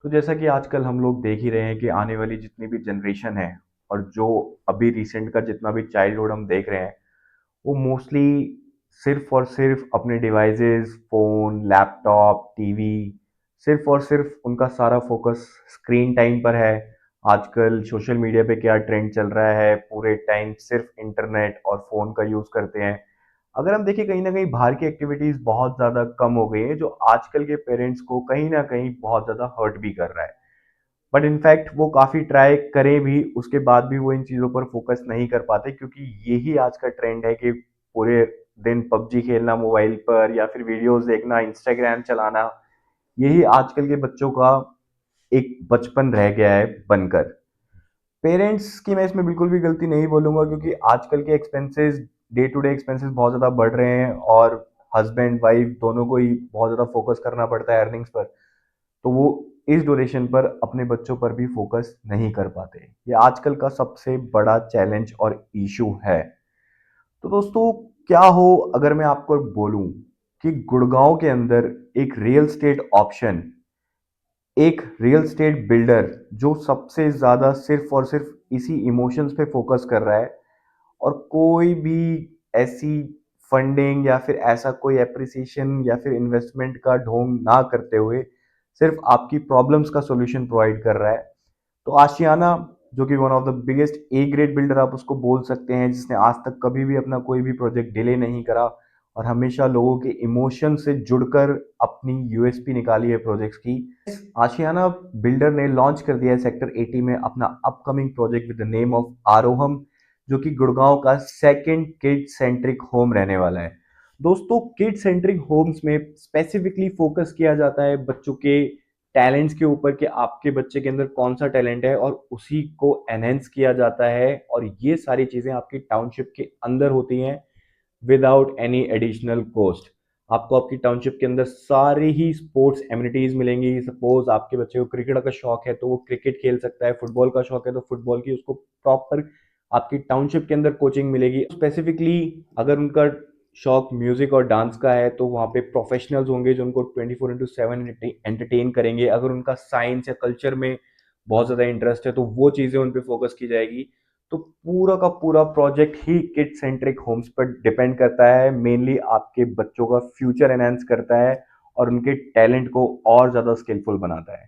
तो जैसा कि आजकल हम लोग देख ही रहे हैं कि आने वाली जितनी भी जनरेशन है और जो अभी रिसेंट का जितना भी चाइल्डहुड हम देख रहे हैं, वो मोस्टली सिर्फ और सिर्फ अपने डिवाइसेस, फोन, लैपटॉप, टीवी, सिर्फ और सिर्फ उनका सारा फोकस स्क्रीन टाइम पर है। आजकल सोशल मीडिया पे क्या ट्रेंड चल रहा है, पूरे टाइम सिर्फ इंटरनेट और फोन का यूज करते हैं। अगर हम देखें, कहीं ना कहीं बाहर की एक्टिविटीज बहुत ज्यादा कम हो गई है, जो आजकल के पेरेंट्स को कहीं ना कहीं बहुत ज्यादा हर्ट भी कर रहा है। बट इनफैक्ट वो काफी ट्राई करें भी, उसके बाद भी वो इन चीजों पर फोकस नहीं कर पाते, क्योंकि यही आज का ट्रेंड है कि पूरे दिन पबजी खेलना मोबाइल पर या फिर वीडियोस देखना, इंस्टाग्राम चलाना, यही आजकल के बच्चों का एक बचपन रह गया है बनकर। पेरेंट्स की मैं इसमें बिल्कुल भी गलती नहीं बोलूंगा, क्योंकि आजकल के expenses, day to day expenses बहुत ज़्यादा बढ़ रहे हैं और हस्बैंड वाइफ दोनों को ही बहुत ज़्यादा फोकस करना पड़ता है अर्निंग्स पर। तो वो इस ड्यूरेशन पर अपने बच्चों पर भी फोकस नहीं कर पाते। ये आजकल का सबसे बड़ा चैलेंज और इशू है। तो दोस्तों, क्या हो अगर मैं आपको बोलूं कि गुड़गांव के अंदर एक रियल स्टेट ऑप्शन, एक रियल स्टेट बिल्डर जो सबसे ज्यादा सिर्फ और सिर्फ इसी इमोशंस पे फोकस कर रहा है, और कोई भी ऐसी फंडिंग या फिर ऐसा कोई एप्रिसिएशन या फिर इन्वेस्टमेंट का ढोंग ना करते हुए सिर्फ आपकी प्रॉब्लम्स का सॉल्यूशन प्रोवाइड कर रहा है, तो आशियाना, जो कि one of the biggest A grade builder आप उसको बोल सकते हैं, जिसने आज तक कभी भी अपना कोई भी प्रोजेक्ट डिले नहीं करा और हमेशा लोगों के इमोशन से जुड़कर अपनी यूएसपी निकाली है प्रोजेक्ट्स की। आशियाना बिल्डर ने लॉन्च कर दिया है सेक्टर 80 में अपना upcoming project with the name of Aroham, जो कि गुड़गांव का सेकंड किड सेंट्रिक होम रहने वाला है। दोस्तों, किड सेंट्रिक होम्स में स्पेसिफिकली फोकस किया जाता है बच्चों के टैलेंट्स के ऊपर, कि आपके बच्चे के अंदर कौन सा टैलेंट है और उसी को एनहेंस किया जाता है, और ये सारी चीजें आपकी टाउनशिप के अंदर होती हैं विदाउट एनी एडिशनल कॉस्ट। आपको आपकी टाउनशिप के अंदर सारी ही स्पोर्ट्स एमिनिटीज मिलेंगी। सपोज आपके बच्चे को क्रिकेट का शौक है तो वो क्रिकेट खेल सकता है, फुटबॉल का शौक है तो फुटबॉल की उसको प्रॉपर आपकी टाउनशिप के अंदर कोचिंग मिलेगी। स्पेसिफिकली अगर उनका शौक म्यूजिक और डांस का है तो वहाँ पे प्रोफेशनल्स होंगे जो उनको 24/7 एंटरटेन करेंगे। अगर उनका साइंस या कल्चर में बहुत ज़्यादा इंटरेस्ट है तो वो चीज़ें उन पे फोकस की जाएगी। तो पूरा का पूरा प्रोजेक्ट ही किड सेंट्रिक होम्स पर डिपेंड करता है, मेनली आपके बच्चों का फ्यूचर एनहांस करता है और उनके टैलेंट को और ज़्यादा स्किलफुल बनाता है।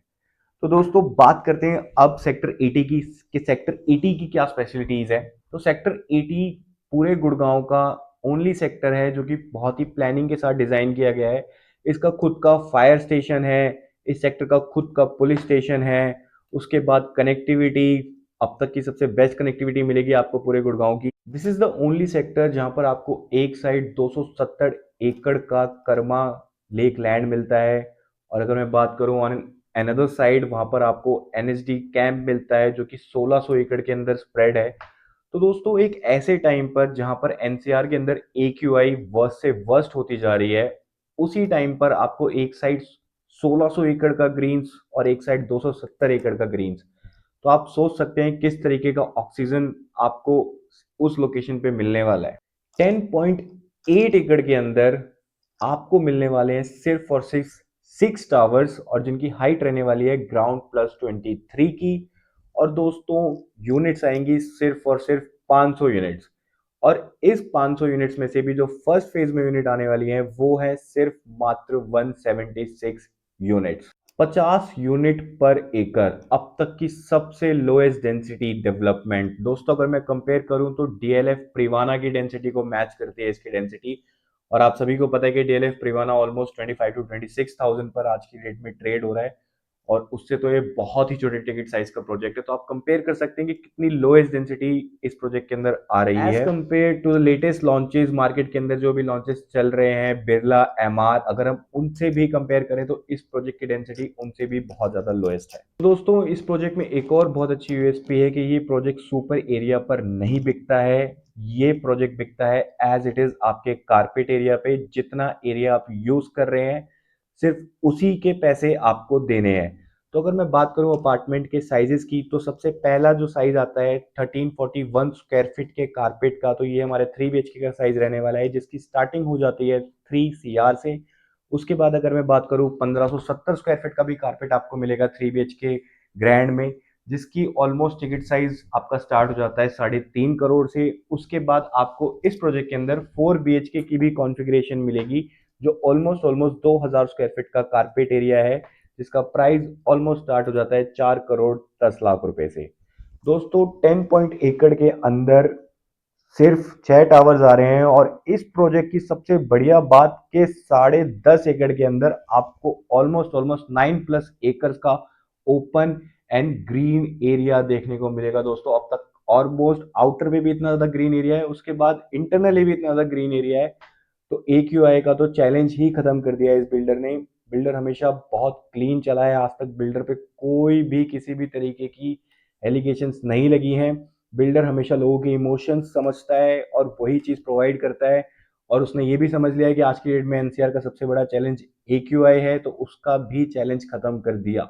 तो दोस्तों, बात करते हैं अब सेक्टर 80 की, कि सेक्टर 80 की क्या स्पेशलिटीज है। तो सेक्टर 80 पूरे गुड़गांव का ओनली सेक्टर है जो कि बहुत ही प्लानिंग के साथ डिजाइन किया गया है। इसका खुद का फायर स्टेशन है, इस सेक्टर का खुद का पुलिस स्टेशन है। उसके बाद कनेक्टिविटी, अब तक की सबसे बेस्ट कनेक्टिविटी मिलेगी आपको पूरे गुड़गांव की। This is the only sector जहां पर आपको एक साइड 270 एकड़ का कर्मा लेक लैंड मिलता है, और अगर मैं बात करूं ऑन अनदर साइड, वहां पर आपको एनएसडी कैंप मिलता है जो कि 1600 एकड़ के अंदर स्प्रेड है। तो दोस्तों, एक ऐसे टाइम पर जहां पर एनसीआर के अंदर एक्यूआई वर्स्ट से वर्स्ट होती जा रही है, उसी टाइम पर आपको एक साइड 1600 एकड़ का ग्रीन्स और एक साइड 270 एकड़ का ग्रीन्स। तो आप सोच सकते हैं किस तरीके का ऑक्सीजन आपको उस लोकेशन पे मिलने वाला है। 10.8 एकड़ के अंदर आपको मिलने वाले हैं सिर्फ और सिर्फ 6 टावर्स, और जिनकी हाइट रहने वाली है ग्राउंड +23 की। और दोस्तों, यूनिट्स आएंगी सिर्फ और सिर्फ 500 यूनिट्स, और इस 500 यूनिट्स में से भी जो फर्स्ट फेज में यूनिट आने वाली है वो है सिर्फ मात्र 176 यूनिट्स। 50 यूनिट पर एकड़, अब तक की सबसे लोएस्ट डेंसिटी डेवलपमेंट। दोस्तों, अगर मैं कंपेयर करूं तो डीएलएफ प्रिवाना की डेंसिटी को मैच करती है इसकी डेंसिटी। और आप सभी को पता है कि डीएलएफ प्रिवाना ऑलमोस्ट 25 to 26,000 पर आज की डेट में ट्रेड हो रहा है, और उससे तो ये बहुत ही छोटे टिकट साइज का प्रोजेक्ट है। तो आप कंपेयर कर सकते हैं कि कितनी लोएस्ट डेंसिटी इस प्रोजेक्ट के अंदर आ रही है as compare to the latest launches market के अंदर। जो भी लॉन्चेस चल रहे हैं बिरला, एमआर, अगर हम उनसे भी कंपेयर करें तो इस प्रोजेक्ट की डेंसिटी उनसे भी बहुत ज्यादा लोएस्ट है। तो दोस्तों, इस प्रोजेक्ट में एक और बहुत अच्छी यूएसपी है कि ये प्रोजेक्ट सुपर एरिया पर नहीं बिकता है। ये प्रोजेक्ट बिकता है एज इट इज आपके कारपेट एरिया पे। जितना एरिया आप यूज कर रहे हैं सिर्फ उसी के पैसे आपको देने हैं। तो अगर मैं बात करूं अपार्टमेंट के साइजेस की, तो सबसे पहला जो साइज आता है 1341 स्क्वायर फीट के कारपेट का, तो ये हमारे 3 BHK का साइज रहने वाला है, जिसकी स्टार्टिंग हो जाती है 3 CR से। उसके बाद अगर मैं बात करूँ 1570 स्क्वायर फीट का भी कारपेट आपको मिलेगा 3 BHK ग्रैंड में, जिसकी ऑलमोस्ट टिकट साइज आपका स्टार्ट हो जाता है 3.5 करोड़ से। उसके बाद आपको इस प्रोजेक्ट के अंदर 4 BHK की भी कॉन्फ़िगरेशन मिलेगी, जो ऑलमोस्ट ऑलमोस्ट 2000 स्क्वायर फीट का कारपेट एरिया है, जिसका प्राइस ऑलमोस्ट स्टार्ट हो जाता है 4 करोड़ 10 लाख रुपए से। दोस्तों 10 एकड़ के अंदर सिर्फ 6 टावर्स आ रहे हैं, और इस प्रोजेक्ट की सबसे बढ़िया बात के 10.5 एकड़ के अंदर आपको ऑलमोस्ट ऑलमोस्ट 9+ एकर्स का ओपन एंड ग्रीन एरिया देखने को मिलेगा दोस्तों। अब तक ऑलमोस्ट आउटर में भी इतना ज्यादा ग्रीन एरिया है, उसके बाद इंटरनली भी इतना ज्यादा ग्रीन एरिया है, तो AQI का तो चैलेंज ही खत्म कर दिया है इस बिल्डर ने। बिल्डर हमेशा बहुत क्लीन चला है, आज तक बिल्डर पे कोई भी किसी भी तरीके की एलिगेशंस नहीं लगी हैं। बिल्डर हमेशा लोगों के इमोशंस समझता है और वही चीज़ प्रोवाइड करता है, और उसने ये भी समझ लिया है कि आज की डेट में NCR का सबसे बड़ा चैलेंज AQI है, तो उसका भी चैलेंज खत्म कर दिया।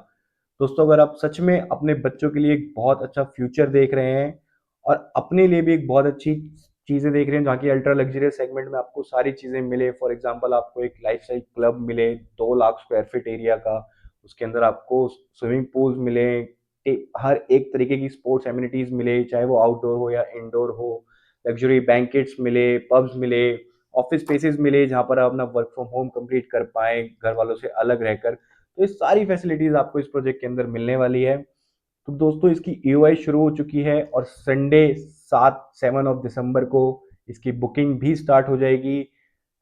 दोस्तों अगर आप सच में अपने बच्चों के लिए एक बहुत अच्छा फ्यूचर देख रहे हैं, और अपने लिए भी एक बहुत अच्छी चीज़ें देख रहे हैं जहाँ की अल्ट्रा लग्जरियस सेगमेंट में आपको सारी चीज़ें मिले, फॉर एग्जांपल आपको एक लाइफस्टाइल क्लब मिले 2 लाख स्क्वायर फीट एरिया का, उसके अंदर आपको स्विमिंग पूल्स मिले, हर एक तरीके की स्पोर्ट्स एमिनिटीज़ मिले, चाहे वो आउटडोर हो या इंडोर हो, लग्जरी बैंकेट्स मिले, पब्स मिले, ऑफिस स्पेसेस मिले जहाँ पर आप अपना वर्क फ्रॉम होम कंप्लीट कर पाएँ घर वालों से अलग रहकर। तो ये सारी फैसिलिटीज़ आपको इस प्रोजेक्ट के अंदर मिलने वाली है। तो दोस्तों इसकी EOI शुरू हो चुकी है, और संडे 7 ऑफ दिसंबर को इसकी बुकिंग भी स्टार्ट हो जाएगी।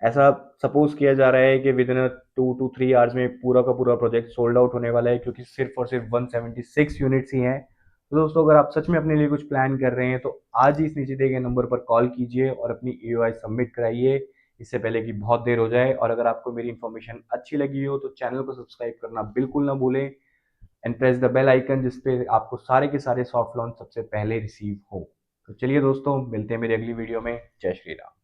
ऐसा सपोज किया जा रहा है कि विद इन 2 to 3 आवर्स में पूरा का पूरा प्रोजेक्ट सोल्ड आउट होने वाला है, क्योंकि सिर्फ और सिर्फ 176 यूनिट्स ही हैं। तो दोस्तों अगर आप सच में अपने लिए कुछ प्लान कर रहे हैं, तो आज ही इस नीचे दिए गए नंबर पर कॉल कीजिए और अपनी EOI सबमिट कराइए, इससे पहले कि बहुत देर हो जाए। और अगर आपको मेरी इन्फॉर्मेशन अच्छी लगी हो तो चैनल को सब्सक्राइब करना बिल्कुल ना भूलें, and press the bell icon, जिसपे आपको सारे के सारे सॉफ्ट लॉन्च सबसे पहले रिसीव हो। तो चलिए दोस्तों, मिलते हैं मेरी अगली वीडियो में। जय श्री राम।